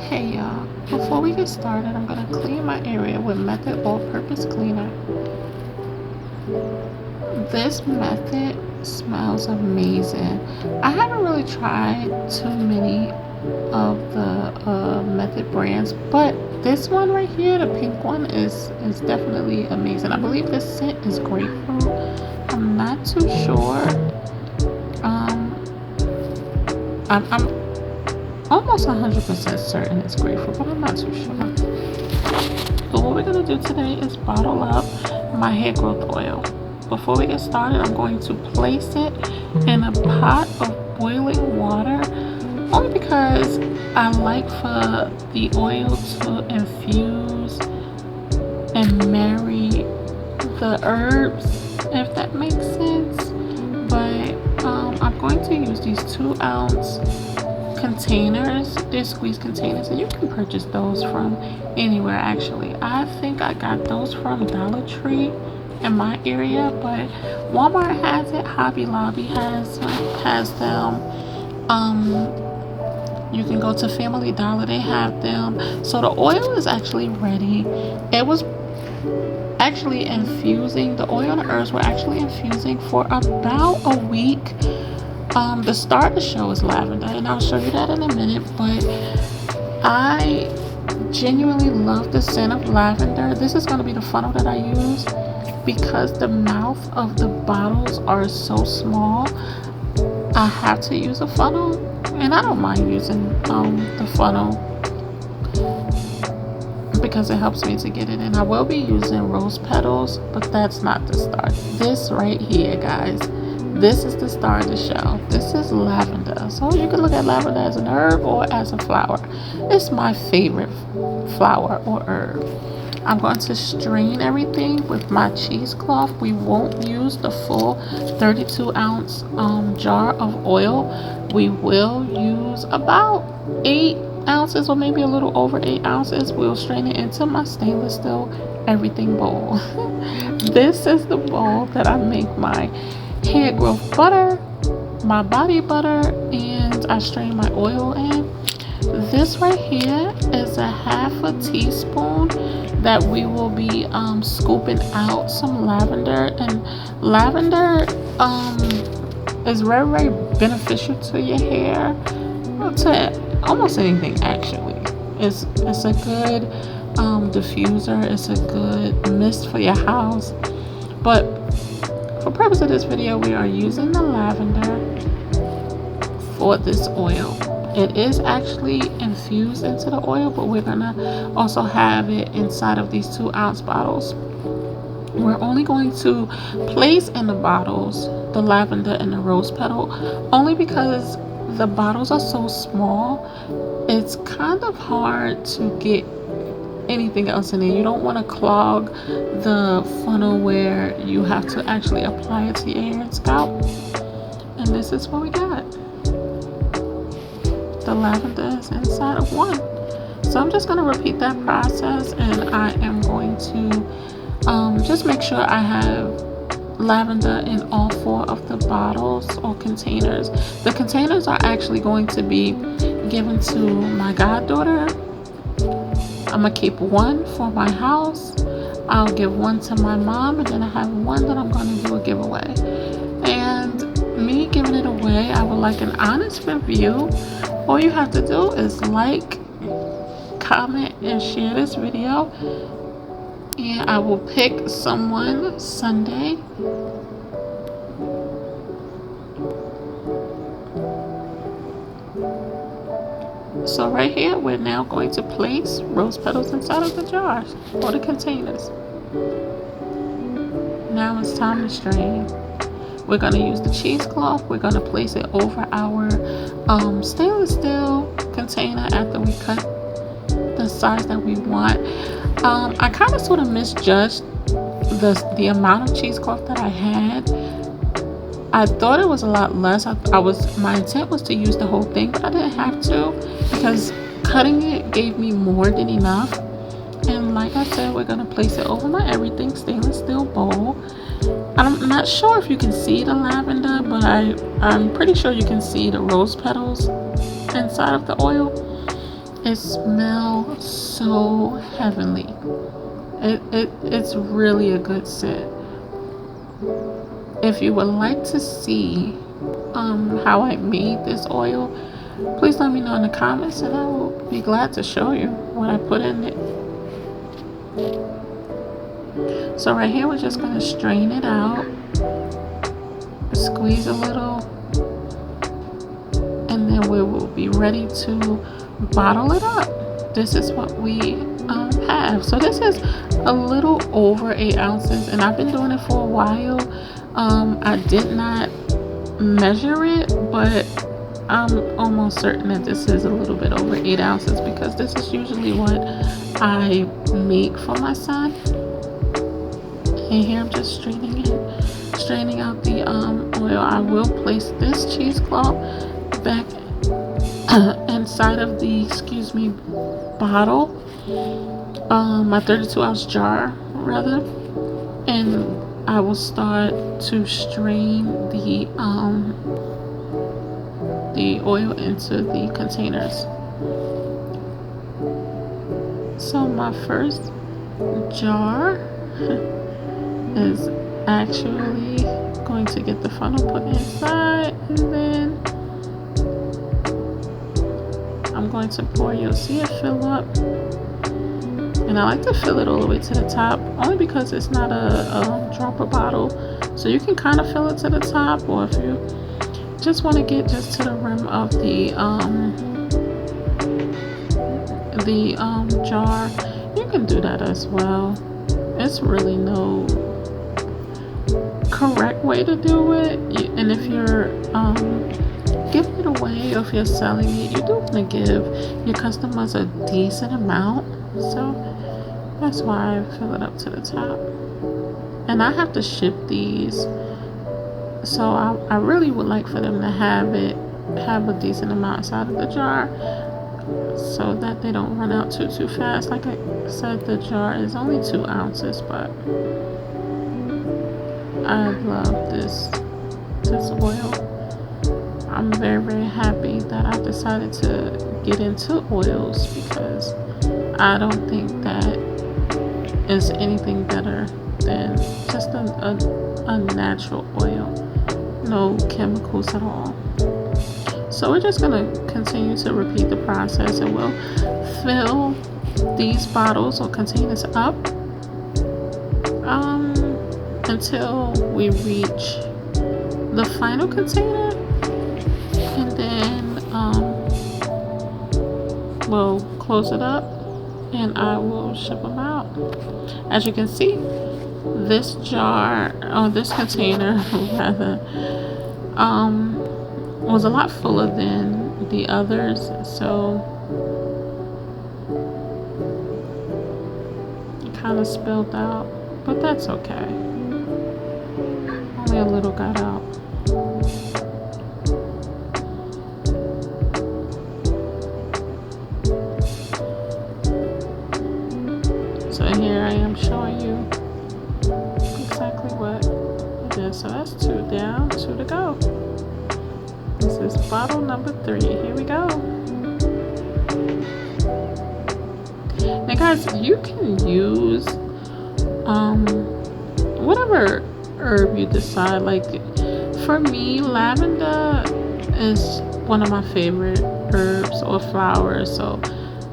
Hey y'all, before we get started, I'm going to clean my area with Method All-Purpose Cleaner. This method smells amazing. I haven't really tried too many of the Method brands, but this one right here, the pink one, is definitely amazing. I believe this scent is grapefruit. I'm not too sure. I'm almost 100% certain it's grapefruit, but I'm not too sure. But what we're going to do today is bottle up my hair growth oil. Before we get started, I'm going to place it in a pot of boiling water, only because I like for the oil to infuse and marry the herbs, if that makes sense. But I'm going to use these 2-ounce containers. They're squeeze containers, and you can purchase those from anywhere. Actually, I think I got those from Dollar Tree in my area, but Walmart has it, Hobby Lobby has them. You can go to Family Dollar, they have them. So the oil is actually ready. It was actually infusing, the oil and the herbs were actually infusing for about a week. The star of the show is lavender, and I'll show you that in a minute, but I genuinely love the scent of lavender. This is going to be the funnel that I use because the mouth of the bottles are so small. I have to use a funnel, and I don't mind using the funnel because it helps me to get it in. I will be using rose petals, but that's not the star. This right here, guys, this is the star of the show. This is lavender. So you can look at lavender as an herb or as a flower. It's my favorite flower or herb. I'm going to strain everything with my cheesecloth. We won't use the full 32-ounce jar of oil. We will use about 8 ounces or maybe a little over 8 ounces. We'll strain it into my stainless steel everything bowl. This is the bowl that I make my hair growth butter, my body butter, and I strain my oil in. This right here is a half a teaspoon that we will be scooping out some lavender, and lavender is very, very beneficial to your hair, to almost anything actually. It's a good diffuser, it's a good mist for your house, but for purpose of this video, we are using the lavender for this oil. It is actually infused into the oil, but we're gonna also have it inside of these 2-ounce bottles. We're only going to place in the bottles the lavender and the rose petal, only because the bottles are so small. It's kind of hard to get anything else in there. You don't want to clog the funnel where you have to actually apply it to your hair and scalp. And this is what we got. The lavender is inside of one. So I'm just going to repeat that process, and I am going to just make sure I have lavender in all 4 of the bottles or containers. The containers are actually going to be given to my goddaughter. I'm gonna keep one for my house. I'll give one to my mom, and then I have one that I'm gonna do a giveaway. And me giving it away, I would like an honest review. All you have to do is like, comment, and share this video, and I will pick someone Sunday. So right here, we're now going to place rose petals inside of the jars or the containers. Now it's time to strain. We're going to use the cheesecloth. We're going to place it over our stainless steel container after we cut the size that we want. I kind of sort of misjudged the amount of cheesecloth that I had. I thought it was a lot less. My intent was to use the whole thing, but I didn't have to because cutting it gave me more than enough. And like I said, we're going to place it over my everything stainless steel bowl. I'm not sure if you can see the lavender, but I'm pretty sure you can see the rose petals inside of the oil. It smells so heavenly. It's really a good scent. If you would like to see how I made this oil, please let me know in the comments and I will be glad to show you what I put in it. So right here we're just going to strain it out, squeeze a little, and then we will be ready to bottle it up. This is what we have. So this is a little over 8 ounces and I've been doing it for a while. I did not measure it, but I'm almost certain that this is a little bit over 8 ounces because this is usually what I make for my son. And here I'm just straining out the oil. I will place this cheesecloth back inside of the bottle, my 32-ounce jar rather, and I will start to strain the oil into the containers. So my first jar is actually going to get the funnel put inside, and then I'm going to pour. You'll see it fill up, and I like to fill it all the way to the top only because it's not a dropper bottle, so you can kind of fill it to the top, or if you just want to get just to the rim of the jar, you can do that as well. It's really no correct way to do it, and if you're giving it away or if you're selling it, you do want to give your customers a decent amount, so that's why I fill it up to the top. And I have to ship these, so I really would like for them to have a decent amount inside of the jar so that they don't run out too fast. Like I said, the jar is only 2 ounces, but I love this oil. I'm very happy that I decided to get into oils because I don't think that is anything better than just a natural oil, no chemicals at all. So we're just gonna continue to repeat the process, and we'll fill these bottles or containers up until we reach the final container, and then we'll close it up and I will ship them out. As you can see, this jar, or this container rather, was a lot fuller than the others, so it kind of spilled out, but that's okay. Only a little got out. So here I am showing you exactly what it is. So that's 2 down, 2 to go. This is bottle number 3. Here we go. Now guys, you can use whatever herb you decide. Like for me, lavender is one of my favorite herbs or flowers, so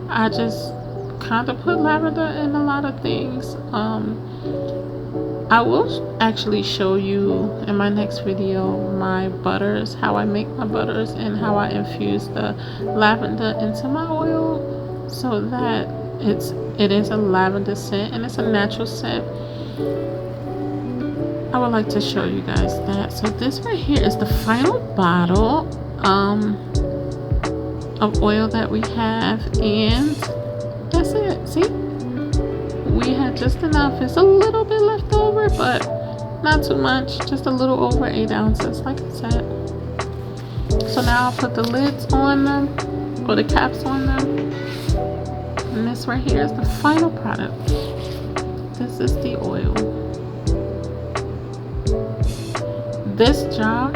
I just kind of put lavender in a lot of things. I will actually show you in my next video my butters, how I make my butters and how I infuse the lavender into my oil so that it is a lavender scent and it's a natural scent. I would like to show you guys that. So this right here is the final bottle of oil that we have, and that's it. See, we had just enough. It's a little bit left over, but not too much, just a little over 8 ounces like I said. So now I'll put the lids on them, or the caps on them, and this right here is the final product. This is the oil. This jar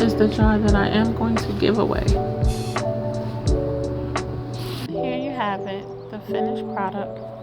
is the jar that I am going to give away. have it, the finished product.